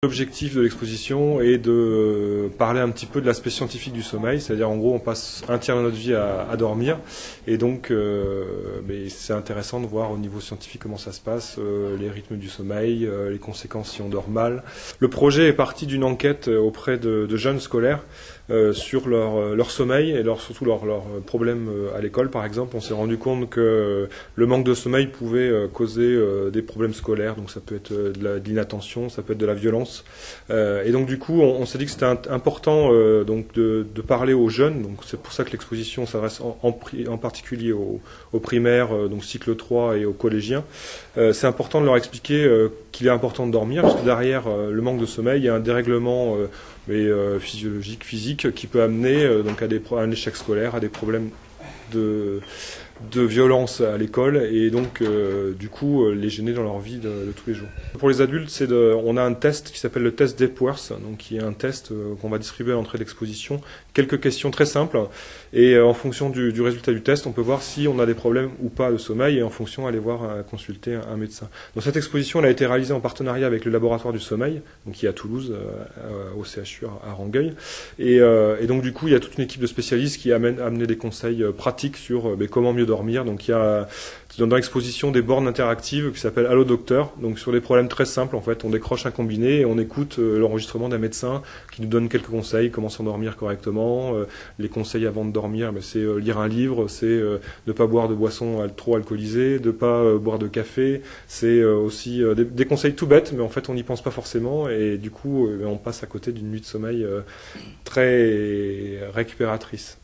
L'objectif de l'exposition est de parler un petit peu de l'aspect scientifique du sommeil, c'est-à-dire en gros on passe un tiers de notre vie à dormir et donc c'est intéressant de voir au niveau scientifique comment ça se passe, les rythmes du sommeil, les conséquences si on dort mal. Le projet est parti d'une enquête auprès de jeunes scolaires sur leur sommeil et surtout leurs problèmes à l'école par exemple. On s'est rendu compte que le manque de sommeil pouvait causer des problèmes scolaires, donc ça peut être de l'inattention, ça peut être de la violence. Et donc du coup, on s'est dit que c'était important donc de parler aux jeunes. Donc c'est pour ça que l'exposition s'adresse en particulier aux primaires, donc cycle 3 et aux collégiens. C'est important de leur expliquer qu'il est important de dormir, parce que derrière le manque de sommeil, il y a un dérèglement physiologique, physique, qui peut amener donc à un échec scolaire, à des problèmes de violence à l'école et donc du coup les gêner dans leur vie de tous les jours. Pour les adultes, on a un test qui s'appelle le test d'Epworth, donc qui est un test qu'on va distribuer à l'entrée de l'exposition. Quelques questions très simples et en fonction du résultat du test, on peut voir si on a des problèmes ou pas de sommeil et en fonction aller consulter un médecin. Donc cette exposition elle a été réalisée en partenariat avec le laboratoire du sommeil, donc qui est à Toulouse, au CHU à Rangueil. Et donc du coup il y a toute une équipe de spécialistes qui a amené des conseils pratiques sur comment mieux dormir. Donc il y a dans l'exposition des bornes interactives qui s'appellent Allo Docteur. Donc sur des problèmes très simples, en fait, on décroche un combiné et on écoute l'enregistrement d'un médecin qui nous donne quelques conseils, comment s'endormir correctement. Les conseils avant de dormir, c'est lire un livre, c'est ne pas boire de boissons trop alcoolisées, de pas boire de café. C'est aussi des conseils tout bêtes, mais en fait on n'y pense pas forcément et du coup on passe à côté d'une nuit de sommeil très récupératrice.